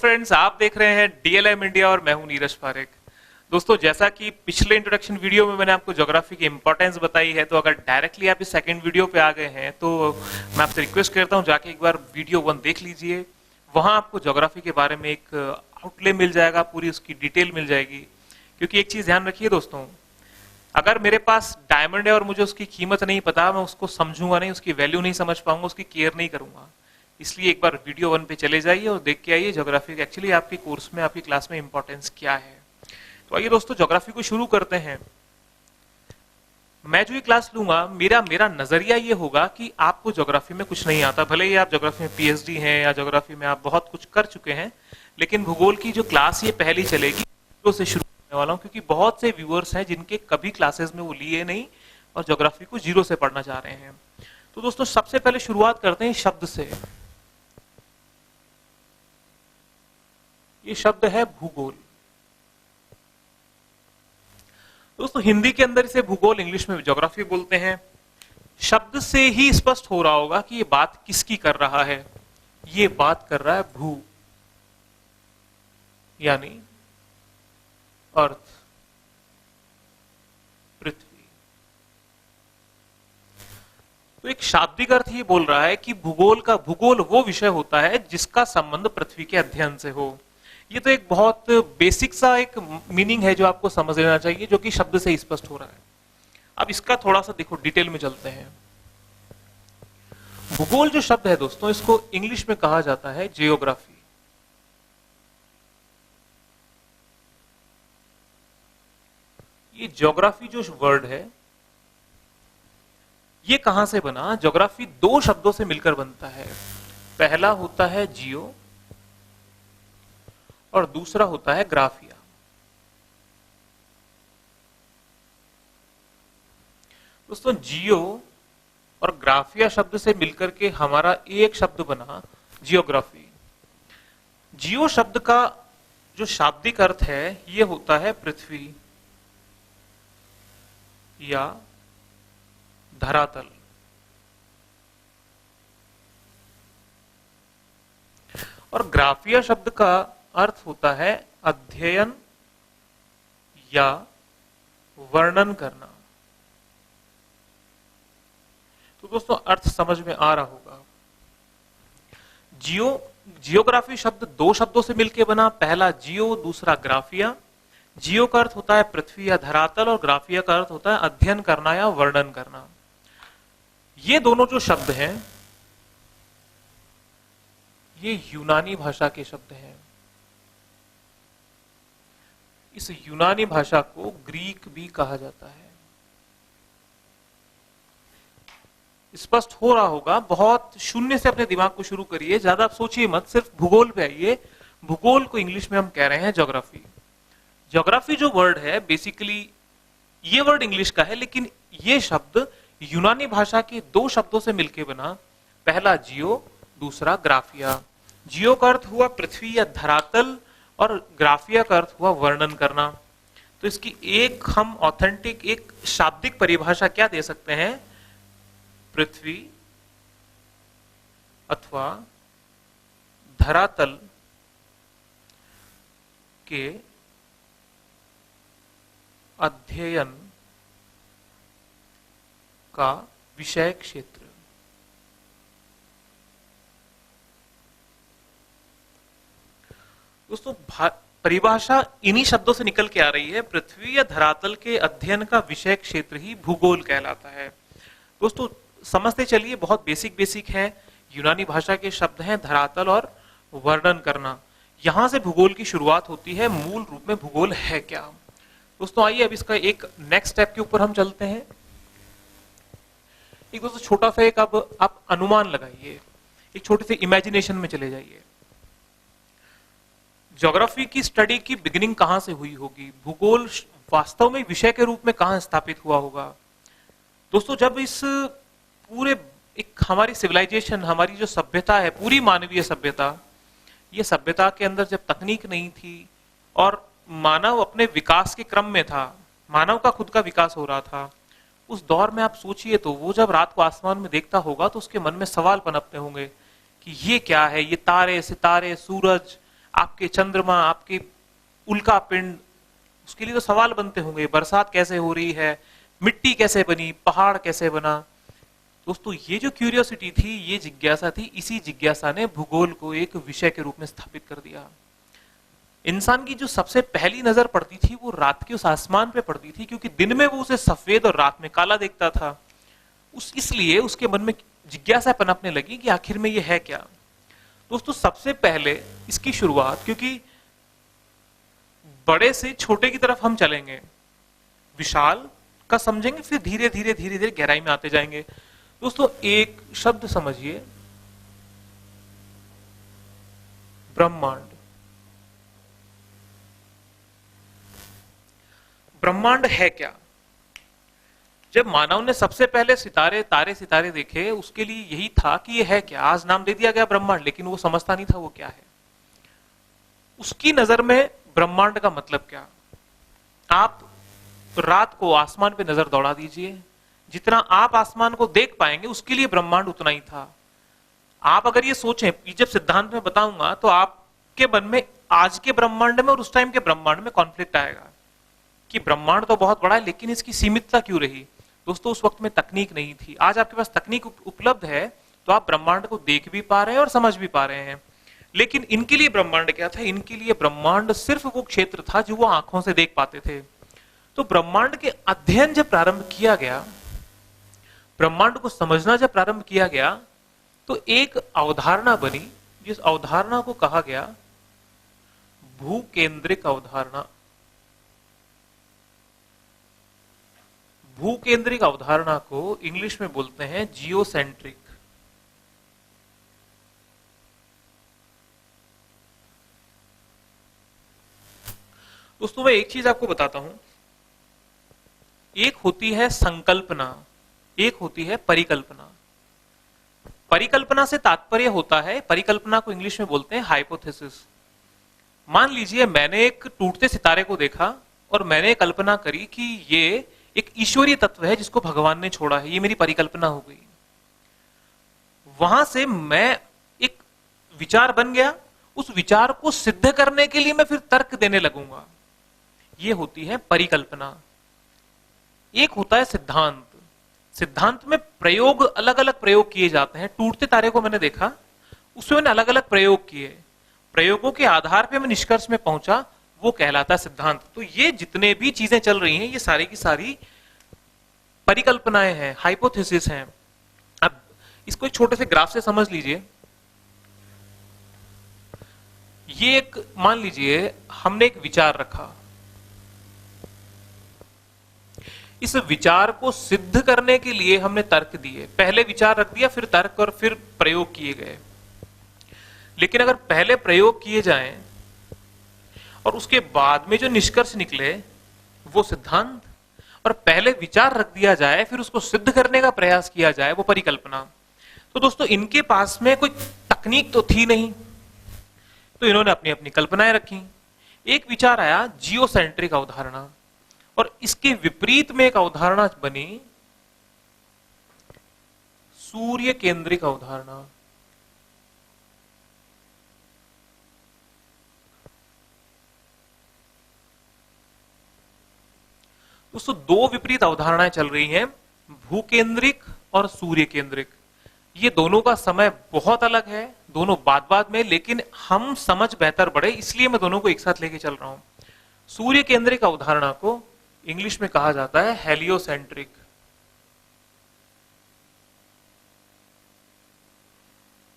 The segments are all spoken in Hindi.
फ्रेंड्स, आप देख रहे हैं डीएलएम इंडिया और मैं हूं नीरज पारेख। दोस्तों, जैसा कि पिछले इंट्रोडक्शन वीडियो में मैंने आपको ज्योग्राफी की इंपॉर्टेंस बताई है, तो अगर डायरेक्टली आप इस सेकंड वीडियो पे आ गए हैं तो मैं आपसे रिक्वेस्ट करता हूं जाके एक बार वीडियो 1 देख लीजिए। वहां आपको ज्योग्राफी के बारे में एक आउटले मिल जाएगा, पूरी उसकी डिटेल मिल जाएगी। क्योंकि एक चीज ध्यान रखिए दोस्तों, अगर मेरे पास डायमंड है और मुझे उसकी कीमत नहीं पता, मैं उसको समझूंगा नहीं, उसकी वैल्यू नहीं समझ पाऊंगा, उसकी केयर नहीं करूंगा। इसलिए एक बार वीडियो 1 पे चले जाइए और देख के आइए ज्योग्राफी का एक्चुअली आपके कोर्स में, आपकी क्लास में इंपॉर्टेंस क्या है। तो आइए दोस्तों, ज्योग्राफी को शुरू करते हैं। मैं जो ये क्लास लूंगा, मेरा नजरिया ये होगा कि आपको ज्योग्राफी में कुछ नहीं आता, भले ही आप ज्योग्राफी में पीएचडी हैं या ज्योग्राफी में आप बहुत कुछ कर चुके हैं, लेकिन भूगोल की जो क्लास ये पहली चलेगी तो से शुरू करने वाला हूं, क्योंकि बहुत से व्यूअर्स हैं जिनके कभी क्लासेस में वो लिए नहीं और ज्योग्राफी को जीरो से पढ़ना चाह रहे हैं। तो दोस्तों, सबसे पहले शुरुआत करते हैं शब्द से। ये शब्द है भूगोल। दोस्तों, हिंदी के अंदर इसे भूगोल, इंग्लिश में ज्योग्राफी बोलते हैं। शब्द से ही स्पष्ट हो रहा होगा कि ये बात किसकी कर रहा है। ये बात कर रहा है भू यानी अर्थ, पृथ्वी। तो एक शाब्दिक अर्थ ये बोल रहा है कि भूगोल वो विषय होता है जिसका संबंध पृथ्वी के अध्ययन से हो। ये तो एक बहुत बेसिक सा एक मीनिंग है जो आपको समझ लेना चाहिए, जो कि शब्द से स्पष्ट हो रहा है। अब इसका थोड़ा सा देखो, डिटेल में चलते हैं। भूगोल जो शब्द है दोस्तों, इसको इंग्लिश में कहा जाता है जियोग्राफी। ये ज्योग्राफी जो वर्ड है, ये कहां से बना? ज्योग्राफी दो शब्दों से मिलकर बनता है। पहला होता है जियो और दूसरा होता है ग्राफिया। दोस्तों, जियो और ग्राफिया शब्द से मिलकर के हमारा एक शब्द बना जियोग्राफी। जियो शब्द का जो शाब्दिक अर्थ है, ये होता है पृथ्वी या धरातल। और ग्राफिया शब्द का अर्थ होता है अध्ययन या वर्णन करना। तो दोस्तों, अर्थ समझ में आ रहा होगा। जियोग्राफी शब्द दो शब्दों से मिलकर बना, पहला जियो, दूसरा ग्राफिया। जियो का अर्थ होता है पृथ्वी या धरातल और ग्राफिया का अर्थ होता है अध्ययन करना या वर्णन करना। ये दोनों जो शब्द हैं, ये यूनानी भाषा के शब्द हैं। इस यूनानी भाषा को ग्रीक भी कहा जाता है। स्पष्ट हो रहा होगा, बहुत शून्य से अपने दिमाग को शुरू करिए, ज्यादा आप सोचिए मत, सिर्फ भूगोल पे आइए। भूगोल को इंग्लिश में हम कह रहे हैं ज्योग्राफी। ज्योग्राफी जो वर्ड है, बेसिकली ये वर्ड इंग्लिश का है, लेकिन ये शब्द यूनानी भाषा के दो शब्दों से मिलकर बना, पहला जियो, दूसरा ग्राफिया। जियो का अर्थ हुआ पृथ्वी या धरातल और ग्राफिया का अर्थ हुआ वर्णन करना। तो इसकी एक हम ऑथेंटिक, एक शाब्दिक परिभाषा क्या दे सकते हैं? पृथ्वी अथवा धरातल के अध्ययन का विषय क्षेत्र। दोस्तों, परिभाषा इन्हीं शब्दों से निकल के आ रही है। पृथ्वी या धरातल के अध्ययन का विषय क्षेत्र ही भूगोल कहलाता है। दोस्तों, समझते चलिए, बहुत बेसिक है। यूनानी भाषा के शब्द हैं धरातल और वर्णन करना। यहां से भूगोल की शुरुआत होती है। मूल रूप में भूगोल है क्या? दोस्तों, आइए अब इसका एक नेक्स्ट स्टेप के ऊपर हम चलते हैं। एक दोस्तों छोटा सा एक अब आप अनुमान लगाइए, एक छोटे से इमेजिनेशन में चले जाइए। ज्योग्राफी की स्टडी की बिगिनिंग कहां से हुई होगी? भूगोल वास्तव में विषय के रूप में कहां स्थापित हुआ होगा? दोस्तों, जब इस पूरे एक हमारी सिविलाइजेशन, हमारी जो सभ्यता है, पूरी मानवीय सभ्यता, ये सभ्यता के अंदर जब तकनीक नहीं थी और मानव अपने विकास के क्रम में था, मानव का खुद का विकास हो रहा था, उस दौर में आप सोचिए तो वो जब रात को आसमान में देखता होगा तो उसके मन में सवाल पनपते होंगे कि ये क्या है, ये तारे, सितारे, सूरज, आपके चंद्रमा, आपके उल्का पिंड, उसके लिए तो सवाल बनते होंगे, बरसात कैसे हो रही है, मिट्टी कैसे बनी, पहाड़ कैसे बना। दोस्तों ये जो क्यूरियोसिटी थी, ये जिज्ञासा थी, इसी जिज्ञासा ने भूगोल को एक विषय के रूप में स्थापित कर दिया। इंसान की जो सबसे पहली नजर पड़ती थी वो रात के उस आसमान पे पड़ती थी, क्योंकि दिन में वो उसे सफेद और रात में काला देखता था। इसलिए उसके मन में जिज्ञासा पनपने लगी कि आखिर में ये है क्या। दोस्तों सबसे पहले इसकी शुरुआत, क्योंकि बड़े से छोटे की तरफ हम चलेंगे, विशाल का समझेंगे, फिर धीरे धीरे धीरे धीरे गहराई में आते जाएंगे। दोस्तों एक शब्द समझिए, ब्रह्मांड। ब्रह्मांड है क्या? जब मानव ने सबसे पहले तारे देखे, उसके लिए यही था कि ये है क्या। आज नाम दे दिया गया ब्रह्मांड, लेकिन वो समझता नहीं था वो क्या है। उसकी नजर में ब्रह्मांड का मतलब क्या। आप रात को आसमान पे नजर दौड़ा दीजिए, जितना आप आसमान को देख पाएंगे उसके लिए ब्रह्मांड उतना ही था। आप अगर ये सोचें, जब सिद्धांत में बताऊंगा तो आपके मन में आज के ब्रह्मांड में और उस टाइम के ब्रह्मांड में कॉन्फ्लिक्ट आएगा कि ब्रह्मांड तो बहुत बड़ा है, लेकिन इसकी सीमितता क्यों रही। दोस्तों उस वक्त में तकनीक नहीं थी। आज आपके पास तकनीक उपलब्ध है, तो आप ब्रह्मांड को देख भी पा रहे हैं और समझ भी पा रहे हैं। लेकिन इनके लिए ब्रह्मांड क्या था? इनके लिए ब्रह्मांड सिर्फ वो क्षेत्र था जो वो आंखों से देख पाते थे। तो ब्रह्मांड के अध्ययन जब प्रारंभ किया गया, ब्रह्मांड को समझना जब प्रारंभ किया गया, तो एक अवधारणा बनी, जिस अवधारणा को कहा गया भूकेंद्रिक अवधारणा। भूकेंद्रिक अवधारणा को इंग्लिश में बोलते हैं जियोसेंट्रिक। दोस्तों मैं एक चीज आपको बताता हूं, एक होती है संकल्पना, एक होती है परिकल्पना। परिकल्पना से तात्पर्य होता है, परिकल्पना को इंग्लिश में बोलते हैं हाइपोथेसिस। मान लीजिए मैंने एक टूटते सितारे को देखा और मैंने कल्पना करी कि ये एक ईश्वरीय तत्व है जिसको भगवान ने छोड़ा है, ये मेरी परिकल्पना हो गई। वहां से मैं एक विचार बन गया, उस विचार को सिद्ध करने के लिए मैं फिर तर्क देने लगूंगा, ये होती है परिकल्पना। एक होता है सिद्धांत। सिद्धांत में प्रयोग, अलग अलग प्रयोग किए जाते हैं। टूटते तारे को मैंने देखा, उसमें मैंने अलग अलग प्रयोग किए, प्रयोगों के आधार पर मैं निष्कर्ष में पहुंचा, वो कहलाता है सिद्धांत। तो ये जितने भी चीजें चल रही हैं, ये सारी की सारी परिकल्पनाएं हैं, हाइपोथेसिस हैं। अब इसको एक छोटे से ग्राफ से समझ लीजिए। ये एक, मान लीजिए हमने एक विचार रखा, इस विचार को सिद्ध करने के लिए हमने तर्क दिए। पहले विचार रख दिया, फिर तर्क और फिर प्रयोग किए गए। लेकिन अगर पहले प्रयोग किए जाएं और उसके बाद में जो निष्कर्ष निकले वो सिद्धांत, और पहले विचार रख दिया जाए फिर उसको सिद्ध करने का प्रयास किया जाए, वो परिकल्पना। तो दोस्तों इनके पास में कोई तकनीक तो थी नहीं, तो इन्होंने अपनी अपनी कल्पनाएं रखी। एक विचार आया जियोसेंट्रिक अवधारणा, और इसके विपरीत में एक अवधारणा बनी सूर्य केंद्रिक अवधारणा। दोस्तों दो विपरीत अवधारणाएं चल रही हैं, भूकेंद्रिक और सूर्य केंद्रिक। ये दोनों का समय बहुत अलग है, दोनों बाद बाद में, लेकिन हम समझ बेहतर बढ़े इसलिए मैं दोनों को एक साथ लेके चल रहा हूं। सूर्य केंद्रिक अवधारणा को इंग्लिश में कहा जाता है हेलियोसेंट्रिक।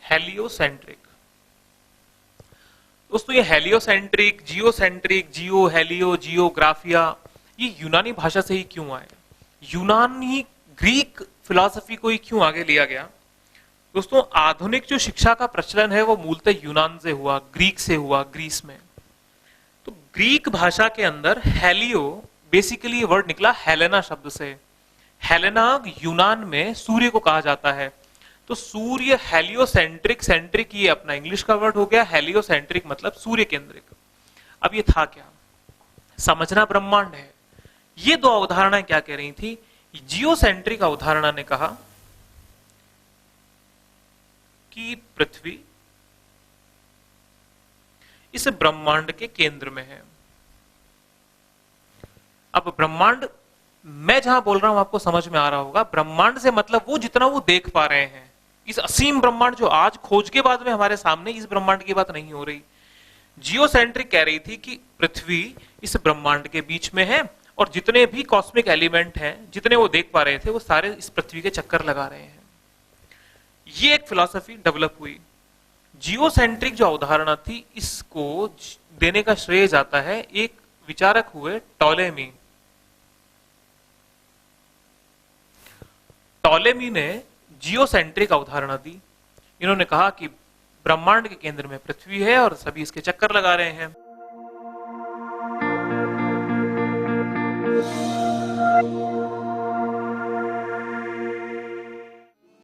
हेलियोसेंट्रिक। दोस्तों ये हेलियोसेंट्रिक, जियोसेंट्रिक, जियो, हेलियो, जियोग्राफिया, ये यूनानी भाषा से ही क्यों आए? यूनानी ग्रीक फिलॉसफी को ही क्यों आगे लिया गया? दोस्तों आधुनिक जो शिक्षा का प्रचलन है वो मूलतः यूनान से हुआ, ग्रीक से हुआ, ग्रीस में। तो ग्रीक भाषा के अंदर हेलियो, बेसिकली ये वर्ड निकला हेलेना शब्द से। हेलेना यूनान में सूर्य को कहा जाता है। तो सूर्य हेलियोसेंट्रिक, सेंट्रिक ये अपना इंग्लिश का वर्ड हो गया, हेलियोसेंट्रिक मतलब सूर्य केंद्रिक। अब ये था क्या? समझना ब्रह्मांड है। ये दो अवधारणाएं क्या कह रही थी? जियोसेंट्रिक अवधारणा ने कहा कि पृथ्वी इस ब्रह्मांड के केंद्र में है। अब ब्रह्मांड मैं जहां बोल रहा हूं आपको समझ में आ रहा होगा, ब्रह्मांड से मतलब वो जितना वो देख पा रहे हैं। इस असीम ब्रह्मांड जो आज खोज के बाद में हमारे सामने, इस ब्रह्मांड की बात नहीं हो रही। जियोसेंट्रिक कह रही थी कि पृथ्वी इस ब्रह्मांड के बीच में है और जितने भी कॉस्मिक एलिमेंट हैं, जितने वो देख पा रहे थे, वो सारे इस पृथ्वी के चक्कर लगा रहे हैं। ये एक फिलॉसफी डेवलप हुई। जियोसेंट्रिक जो अवधारणा थी, इसको देने का श्रेय जाता है एक विचारक हुए टॉलेमी। टॉलेमी ने जियोसेंट्रिक अवधारणा दी। इन्होंने कहा कि ब्रह्मांड के केंद्र में पृथ्वी है और सभी इसके चक्कर लगा रहे हैं।